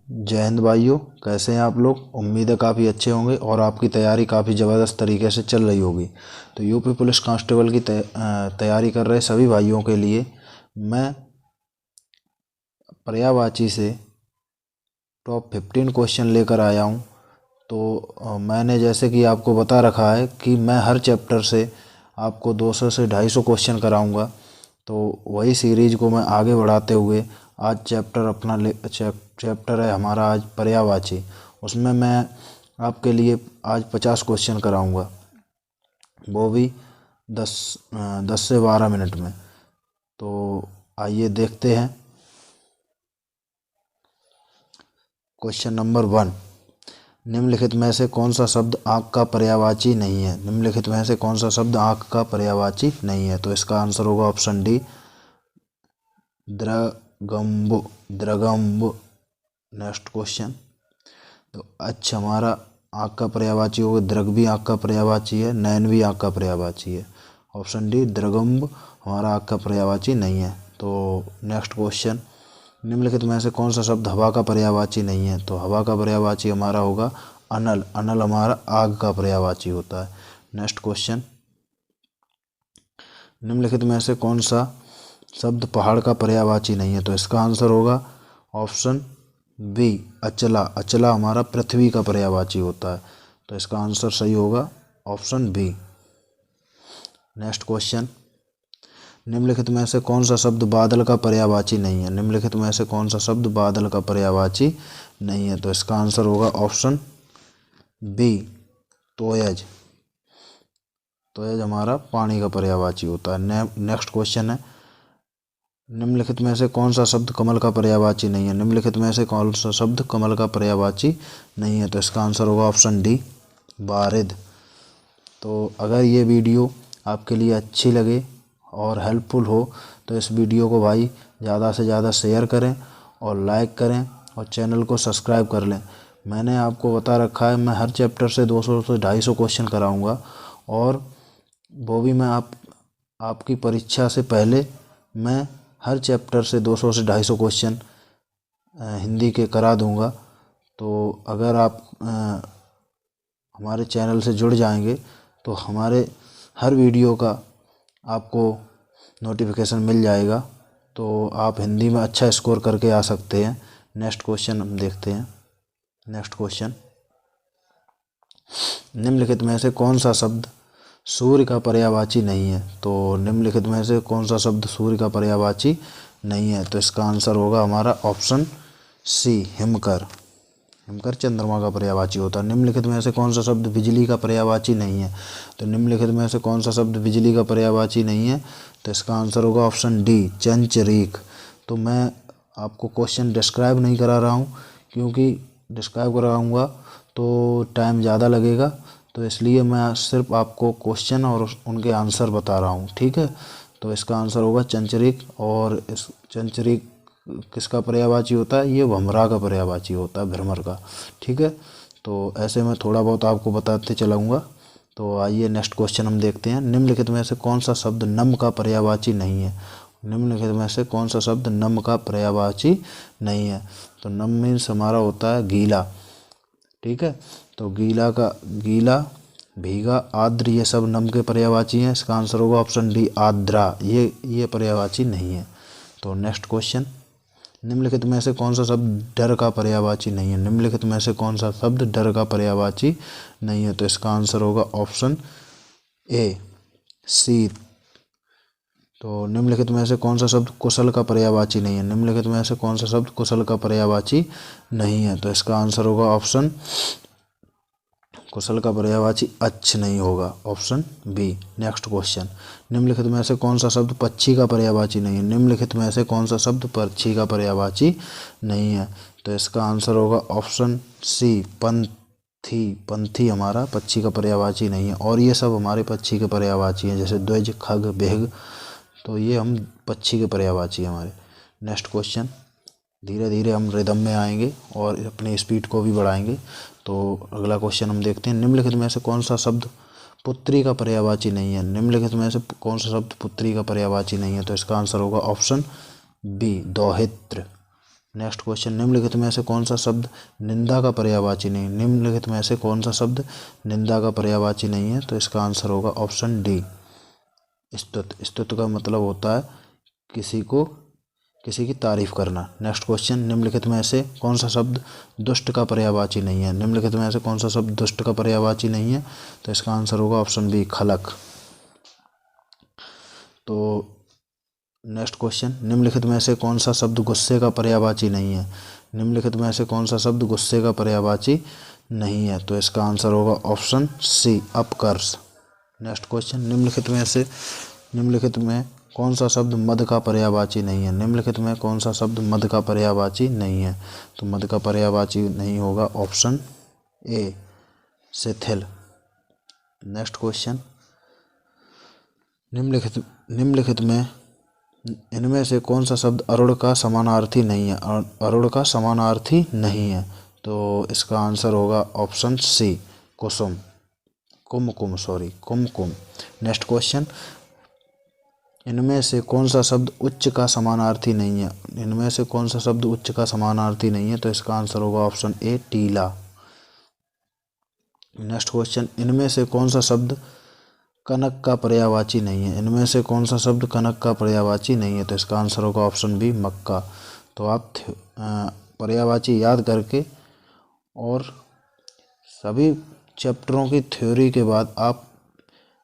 जय हिंद भाइयों, कैसे हैं आप लोग। उम्मीद है काफ़ी अच्छे होंगे और आपकी तैयारी काफ़ी ज़बरदस्त तरीके से चल रही होगी। तो यूपी पुलिस कांस्टेबल की तैयारी कर रहे सभी भाइयों के लिए मैं पर्यायवाची से टॉप 15 क्वेश्चन लेकर आया हूं। तो मैंने जैसे कि आपको बता रखा है कि मैं हर चैप्टर से आपको 200 से 250 क्वेश्चन कराऊंगा। तो वही सीरीज को मैं आगे बढ़ाते हुए आज चैप्टर है हमारा आज पर्यायवाची। उसमें मैं आपके लिए आज 50 क्वेश्चन कराऊंगा, वो भी 10 से 12 मिनट में। तो आइए देखते हैं। क्वेश्चन नंबर 1, निम्नलिखित में से कौन सा शब्द आँख का पर्यायवाची नहीं है। निम्नलिखित में से कौन सा शब्द आँख का पर्यायवाची नहीं है। तो इसका आंसर होगा ऑप्शन डी, द्रगम्ब। द्रगम्ब। Next question. तो अच्छा, हमारा आँख का पर्यायवाची होगा, दृग भी आँख का पर्यायवाची है, नयन भी आँख का पर्यायवाची है। ऑप्शन डी द्रगम्ब हमारा आँख का पर्यायवाची नहीं है। तो नेक्स्ट क्वेश्चन, निम्नलिखित में से कौन सा शब्द हवा का पर्यायवाची नहीं है। तो हवा का पर्यायवाची हमारा होगा अनल। अनल हमारा आग का पर्यायवाची होता है। नेक्स्ट क्वेश्चन, निम्नलिखित में से कौन सा शब्द पहाड़ का पर्यायवाची नहीं है। तो इसका आंसर होगा ऑप्शन बी, अचला। अचला हमारा पृथ्वी का पर्यायवाची होता है। तो इसका आंसर सही होगा ऑप्शन बी। नेक्स्ट क्वेश्चन, निम्नलिखित में से कौन सा शब्द बादल का पर्यायवाची नहीं है। निम्नलिखित में से कौन सा शब्द बादल का पर्यायवाची नहीं है। तो इसका आंसर होगा ऑप्शन बी, तोयज। तोयज हमारा पानी का पर्यायवाची होता है। नेक्स्ट क्वेश्चन है, निम्नलिखित में से कौन सा शब्द कमल का पर्यायवाची नहीं है। निम्नलिखित में से कौन सा शब्द कमल का पर्यायवाची नहीं है। तो इसका आंसर होगा ऑप्शन डी, बारिद। तो अगर ये वीडियो आपके लिए अच्छी लगे और हेल्पफुल हो तो इस वीडियो को भाई ज़्यादा से ज़्यादा शेयर करें और लाइक करें और चैनल को सब्सक्राइब कर लें। मैंने आपको बता रखा है मैं हर चैप्टर से 200 से 250 क्वेश्चन कराऊंगा और वो भी मैं आपकी परीक्षा से पहले मैं हर चैप्टर से 200 से 250 क्वेश्चन हिंदी के करा दूंगा। तो अगर आप हमारे चैनल से जुड़ जाएंगे तो हमारे हर वीडियो का आपको नोटिफिकेशन मिल जाएगा। तो आप हिंदी में अच्छा स्कोर करके आ सकते हैं। नेक्स्ट क्वेश्चन हम देखते हैं। नेक्स्ट क्वेश्चन, निम्नलिखित में से कौन सा शब्द सूर्य का पर्यायवाची नहीं है। तो निम्नलिखित में से कौन सा शब्द सूर्य का पर्यायवाची नहीं है। तो इसका आंसर होगा हमारा ऑप्शन सी, हिमकर। हिमकर चंद्रमा का पर्यायवाची होता है। निम्नलिखित में से कौन सा शब्द बिजली का पर्यायवाची नहीं है। तो निम्नलिखित में से कौन सा शब्द बिजली का पर्यायवाची नहीं है। तो इसका आंसर होगा ऑप्शन डी, चंचरीक। तो मैं आपको क्वेश्चन डिस्क्राइब नहीं करा रहा हूँ क्योंकि डिस्क्राइब कराऊंगा तो टाइम ज़्यादा लगेगा। तो इसलिए मैं सिर्फ आपको क्वेश्चन और उनके आंसर बता रहा हूँ, ठीक है। तो इसका आंसर होगा चंचरीक। और इस चंचरीक किसका पर्यायवाची होता है। ये भमरा का पर्यायवाची होता है, भ्रमर का, ठीक है। तो ऐसे मैं थोड़ा बहुत आपको बताते चलाऊँगा। तो आइए नेक्स्ट क्वेश्चन हम देखते हैं। निम्नलिखित में से कौन सा शब्द नम का पर्यायवाची नहीं है। निम्नलिखित में से कौन सा शब्द नम का पर्यायवाची नहीं है। तो नम मीन्स हमारा होता है गीला, ठीक है। तो गीला, भीगा, आर्द्र, ये सब नम के पर्यायवाची हैं। इसका आंसर होगा ऑप्शन डी, आर्द्रा। ये पर्यायवाची नहीं है। तो नेक्स्ट क्वेश्चन, निम्नलिखित में से कौन सा शब्द डर का पर्यायवाची नहीं है। निम्नलिखित में से कौन सा शब्द डर का पर्यायवाची नहीं है। तो इसका आंसर होगा ऑप्शन ए, शीत। तो निम्नलिखित में से कौन सा शब्द कुशल का पर्यायवाची नहीं है। निम्नलिखित में से कौन सा शब्द कुशल का पर्यायवाची नहीं है। तो इसका आंसर होगा ऑप्शन, कुशल का पर्यायवाची अच्छ नहीं होगा, ऑप्शन बी। नेक्स्ट क्वेश्चन, निम्नलिखित में से कौन सा शब्द पक्षी का पर्यायवाची नहीं है। निम्नलिखित में से कौन सा शब्द पक्षी का पर्यायवाची नहीं है। तो इसका आंसर होगा ऑप्शन सी, पंथी। पंथी हमारा पक्षी का पर्यायवाची नहीं है। और ये सब हमारे पक्षी के पर्यायवाची हैं, जैसे द्विज, खग, बेग। तो ये हम पक्षी के पर्यायवाची हैं हमारे। नेक्स्ट क्वेश्चन, धीरे धीरे हम रिदम में आएंगे और अपनी स्पीड को भी बढ़ाएंगे। तो अगला क्वेश्चन हम देखते हैं। निम्नलिखित में से कौन सा शब्द पुत्री का पर्यायवाची नहीं है। निम्नलिखित में से कौन सा शब्द पुत्री का पर्यायवाची नहीं है। तो इसका आंसर होगा ऑप्शन बी, दौहित्र। नेक्स्ट क्वेश्चन, निम्नलिखित में से कौन सा शब्द निंदा का पर्यायवाची नहीं? निम्नलिखित में से कौन सा शब्द निंदा का पर्यायवाची नहीं है? तो इसका आंसर होगा ऑप्शन डी, स्तुति। स्तुति का मतलब होता है किसी की तारीफ करना। नेक्स्ट क्वेश्चन, निम्नलिखित में से कौन सा शब्द दुष्ट का पर्यायवाची नहीं है? निम्नलिखित में से कौन सा शब्द दुष्ट का पर्यायवाची नहीं है? तो इसका आंसर होगा ऑप्शन बी, खलक। तो नेक्स्ट क्वेश्चन, निम्नलिखित में से कौन सा शब्द गुस्से का पर्यायवाची नहीं है? निम्नलिखित में से कौन सा शब्द गुस्से का पर्यायवाची नहीं है? तो इसका आंसर होगा ऑप्शन सी, अपकर्ष। नेक्स्ट क्वेश्चन, निम्नलिखित में कौन सा शब्द मद का पर्यायवाची नहीं है? निम्नलिखित में कौन सा शब्द मद का पर्यायवाची नहीं है? तो मद का पर्यायवाची नहीं होगा ऑप्शन ए, शिथिल। नेक्स्ट क्वेश्चन, निम्नलिखित में इनमें से कौन सा शब्द अरुण का समानार्थी नहीं है? अरुण का समानार्थी नहीं है, तो इसका आंसर होगा ऑप्शन सी, कुसुम, कुमकुम। नेक्स्ट क्वेश्चन, इनमें से कौन सा शब्द उच्च का समानार्थी नहीं है? इनमें से कौन सा शब्द उच्च का समानार्थी नहीं है? तो इसका आंसर होगा ऑप्शन ए, टीला। नेक्स्ट क्वेश्चन, इनमें से कौन सा शब्द कनक का पर्यायवाची नहीं है? इनमें से कौन सा शब्द कनक का पर्यायवाची नहीं है? तो इसका आंसर होगा ऑप्शन बी, मक्का। तो आप पर्यायवाची याद करके और सभी चैप्टरों की थ्योरी के बाद आप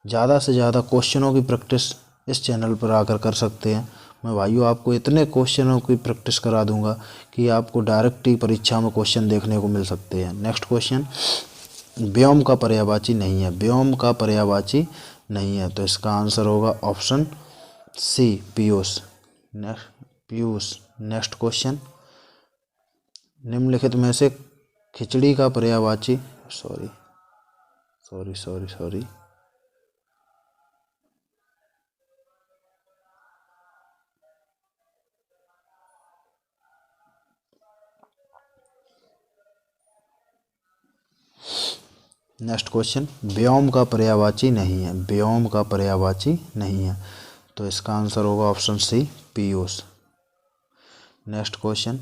ज़्यादा से ज़्यादा क्वेश्चनों की प्रैक्टिस इस चैनल पर आकर कर सकते हैं। मैं भाइयों आपको इतने क्वेश्चनों की प्रैक्टिस करा दूंगा कि आपको डायरेक्ट ही परीक्षा में क्वेश्चन देखने को मिल सकते हैं। नेक्स्ट क्वेश्चन, व्योम का पर्यायवाची नहीं है। व्योम का पर्यायवाची नहीं है, तो इसका आंसर होगा ऑप्शन सी, पीयूष। नेक्स्ट क्वेश्चन, निम्नलिखित में से खिचड़ी का पर्यायवाची सॉरी नेक्स्ट क्वेश्चन, व्योम का पर्यायवाची नहीं है। व्योम का पर्यायवाची नहीं है, तो इसका आंसर होगा ऑप्शन सी, पीयूष। नेक्स्ट क्वेश्चन,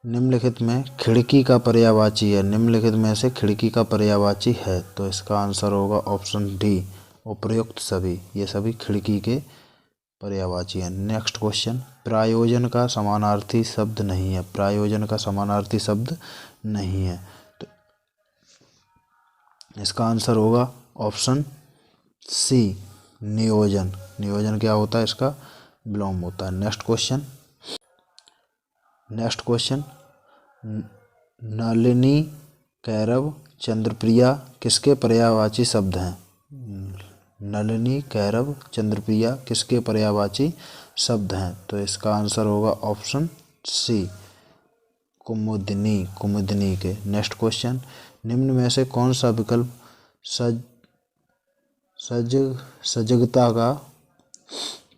निम्नलिखित में खिड़की का पर्यायवाची है। निम्नलिखित में से खिड़की का पर्यायवाची है, तो इसका आंसर होगा ऑप्शन डी, उपयुक्त सभी। ये सभी खिड़की के पर्यायवाची है। नेक्स्ट क्वेश्चन, प्रायोजन का समानार्थी शब्द नहीं है। प्रायोजन का समानार्थी शब्द नहीं है, तो इसका आंसर होगा ऑप्शन सी, नियोजन। नियोजन क्या होता है? इसका विलोम होता है। नेक्स्ट क्वेश्चन, नलिनी, कैरव, चंद्रप्रिया किसके पर्यायवाची शब्द हैं? नलिनी, कैरव, चंद्रप्रिया किसके पर्यायवाची शब्द हैं? तो इसका आंसर होगा ऑप्शन सी, कुमुदिनी के। नेक्स्ट क्वेश्चन, निम्न में से कौन सा विकल्प सजगता का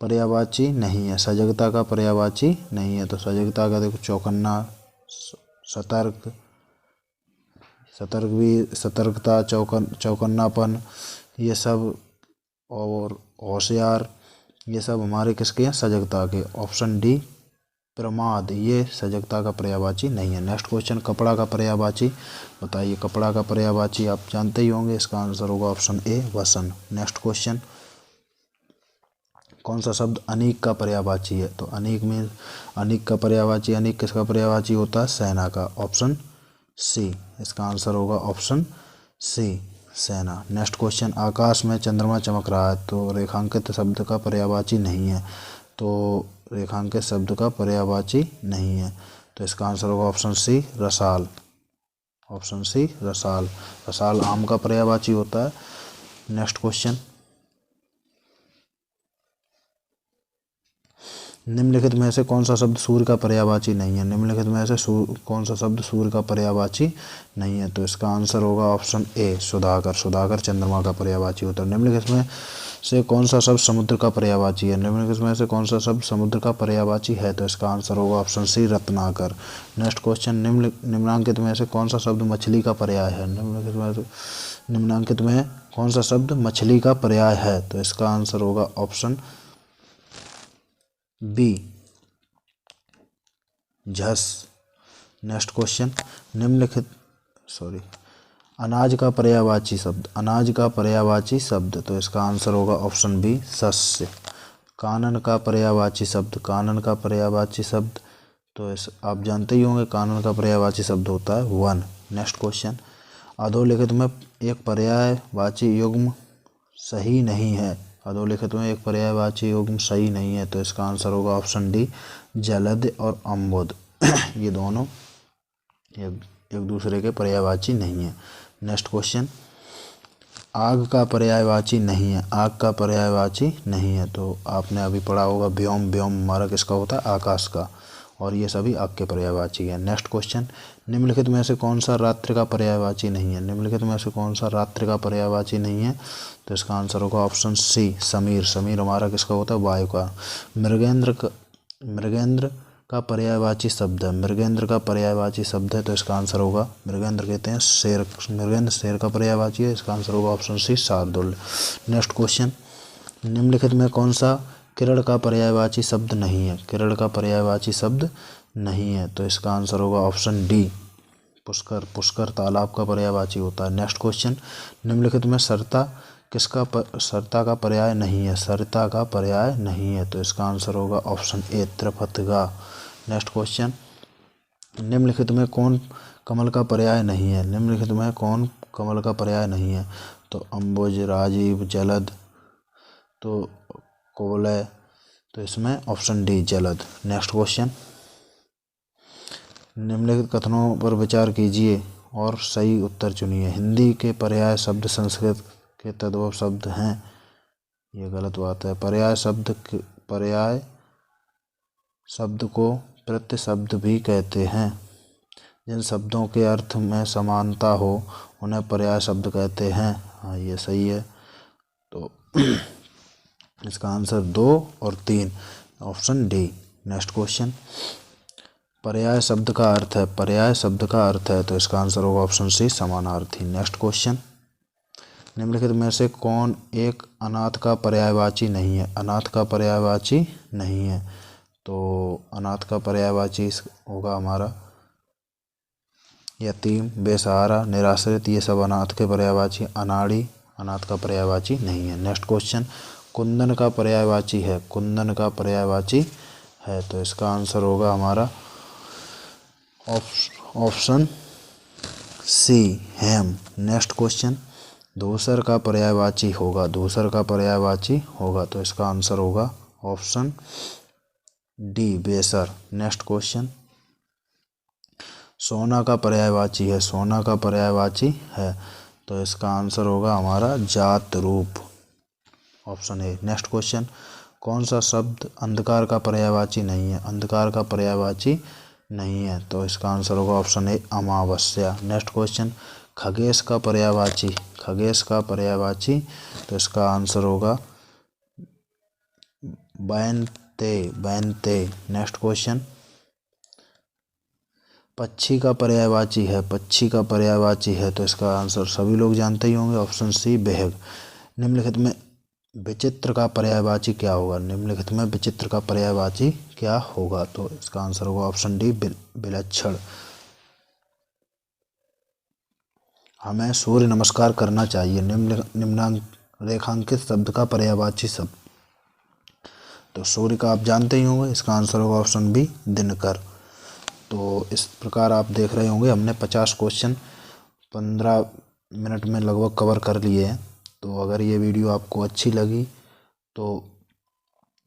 पर्यायवाची नहीं है? सजगता का पर्यायवाची नहीं है, तो सजगता का देखो चौकन्ना, सतर्कता, चौकन्नापन, ये सब, और होशियार, ये सब हमारे किसके हैं? सजगता के। ऑप्शन डी, प्रमाद, ये सजगता का पर्यायवाची नहीं है। नेक्स्ट क्वेश्चन, कपड़ा का पर्यायवाची बताइए। कपड़ा का पर्यायवाची आप जानते ही होंगे, इसका आंसर होगा ऑप्शन ए, वसन। नेक्स्ट क्वेश्चन, कौन सा शब्द अनीक का पर्यायवाची है? तो अनीक का पर्यायवाची, अनीक किसका पर्यायवाची होता है? सेना का। ऑप्शन सी, इसका आंसर होगा ऑप्शन सी, सेना। नेक्स्ट क्वेश्चन, आकाश में चंद्रमा चमक रहा है, तो रेखांकित शब्द का पर्यायवाची नहीं है। तो रेखांकित शब्द का पर्यायवाची नहीं है, तो इसका आंसर होगा ऑप्शन सी, रसाल। ऑप्शन सी, रसाल। रसाल आम का पर्यायवाची होता है। नेक्स्ट क्वेश्चन, निम्नलिखित में से कौन सा शब्द सूर्य का पर्यायवाची नहीं है? निम्नलिखित में से कौन सा शब्द सूर्य का पर्यायवाची नहीं है? तो इसका आंसर होगा ऑप्शन ए, सुधाकर। सुधाकर चंद्रमा का पर्यायवाची होता है। निम्नलिखित में से कौन सा शब्द समुद्र का पर्यायवाची है? निम्नलिखित में से कौन सा शब्द समुद्र का पर्यायवाची है? तो इसका आंसर होगा ऑप्शन सी, रत्नाकर। नेक्स्ट क्वेश्चन, निम्नांकित में से कौन सा शब्द मछली का पर्याय है? निम्नांकित में कौन सा शब्द मछली का पर्याय है? तो इसका आंसर होगा ऑप्शन बी, झस। नेक्स्ट क्वेश्चन, निम्नलिखित अनाज का पर्यायवाची शब्द, अनाज का पर्यायवाची शब्द, तो इसका आंसर होगा ऑप्शन बी शस्य। कानन का पर्यायवाची शब्द, कानन का पर्यायवाची शब्द, तो इस आप जानते ही होंगे कानन का पर्यायवाची शब्द होता है वन। नेक्स्ट क्वेश्चन, अधोलिखित में एक पर्यायवाची युग्म सही नहीं है, अधोलिखित में एक पर्यायवाची युग्म सही नहीं है, तो इसका आंसर होगा ऑप्शन डी जलद और अम्बुद। ये दोनों एक दूसरे के पर्यायवाची नहीं है। नेक्स्ट क्वेश्चन, आग का पर्यायवाची नहीं है, आग का पर्यायवाची नहीं है, तो आपने अभी पढ़ा होगा व्योम, व्योम हमारा किसका होता है आकाश का, और ये सभी आग के पर्यायवाची हैं। नेक्स्ट क्वेश्चन, निम्नलिखित में से कौन सा रात्रि का पर्यायवाची नहीं है, निम्नलिखित में से कौन सा रात्रि का पर्यायवाची नहीं है, तो इसका आंसर होगा ऑप्शन सी समीर। समीर हमारा किसका होता है वायु का। मृगेंद्र का पर्यायवाची शब्द है, मृगेंद्र का पर्यायवाची शब्द है, तो इसका आंसर होगा मृगेंद्र कहते हैं शेर, मृगेंद्र शेर का पर्यायवाची है, इसका आंसर होगा ऑप्शन सी शार्दुल। नेक्स्ट क्वेश्चन, निम्नलिखित में कौन सा किरण का पर्यायवाची शब्द नहीं है, किरण का पर्यायवाची शब्द नहीं है, तो इसका आंसर होगा ऑप्शन डी पुष्कर। पुष्कर तालाब का पर्यायवाची होता है। नेक्स्ट क्वेश्चन, निम्नलिखित में सरता सरता का पर्याय नहीं है, सरता का पर्याय नहीं है, तो इसका आंसर होगा option A Tripathaga. Next question, निम्नलिखित में कौन कमल का पर्याय नहीं है, निम्नलिखित में कौन कमल का पर्याय नहीं है, तो अम्बुज, राजीव, जलद, तो कोवलय, तो इसमें ऑप्शन डी जलद। नेक्स्ट क्वेश्चन, निम्नलिखित कथनों पर विचार कीजिए और सही उत्तर चुनिए। हिंदी के पर्याय शब्द संस्कृत के तद्भव शब्द हैं, ये गलत बात है। पर्याय शब्द को प्रत्यय शब्द भी कहते हैं। जिन शब्दों के अर्थ में समानता हो उन्हें पर्याय शब्द कहते हैं, हाँ ये सही है। तो इसका आंसर 2 और 3 ऑप्शन डी। नेक्स्ट क्वेश्चन, पर्याय शब्द का अर्थ है, पर्याय शब्द का अर्थ है, तो इसका आंसर होगा ऑप्शन सी समानार्थी। नेक्स्ट क्वेश्चन, निम्नलिखित में से कौन एक अनाथ का पर्यायवाची नहीं है, अनाथ का पर्यायवाची नहीं है, तो अनाथ का पर्यायवाची होगा हमारा यतीम, बेसहारा, निराश्रित, ये सब अनाथ के पर्यायवाची। अनाड़ी अनाथ का पर्यायवाची नहीं है। नेक्स्ट क्वेश्चन, कुंदन का पर्यायवाची है, कुंदन का पर्यायवाची है, तो इसका आंसर होगा हमारा ऑप्शन सी हेम। नेक्स्ट क्वेश्चन, धूसर का पर्यायवाची होगा, धूसर का पर्यायवाची होगा, तो इसका आंसर होगा ऑप्शन डी बेसर। नेक्स्ट क्वेश्चन, सोना का पर्यायवाची है, सोना का पर्यायवाची है, तो इसका आंसर होगा हमारा जात रूप, ऑप्शन ए। नेक्स्ट क्वेश्चन, कौन सा शब्द अंधकार का पर्यायवाची नहीं है, अंधकार का पर्यायवाची नहीं है, तो इसका आंसर होगा option A Amavasya. Next question, Khagesh का पर्यायवाची, खगेश का पर्यायवाची, तो इसका आंसर होगा बैनते, बैनते। नेक्स्ट क्वेश्चन, पक्षी का पर्यायवाची है, पक्षी का पर्यायवाची है, तो इसका आंसर सभी लोग जानते ही होंगे ऑप्शन सी बेहग। निम्नलिखित में विचित्र का पर्यायवाची क्या होगा, निम्नलिखित में विचित्र का पर्यायवाची क्या होगा, तो इसका आंसर होगा ऑप्शन डी विलक्षण। हमें सूर्य नमस्कार करना चाहिए, निम्नरेखांकित शब्द का पर्यायवाची शब्द, तो सूर्य का आप जानते ही होंगे, इसका आंसर होगा ऑप्शन बी दिनकर। तो इस प्रकार आप देख रहे होंगे हमने 50 क्वेश्चन 15 मिनट में लगभग कवर कर लिए हैं। तो अगर ये वीडियो आपको अच्छी लगी तो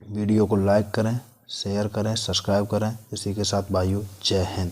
वीडियो को लाइक करें, शेयर करें, सब्सक्राइब करें। इसी के साथ भाइयों जय हिंद।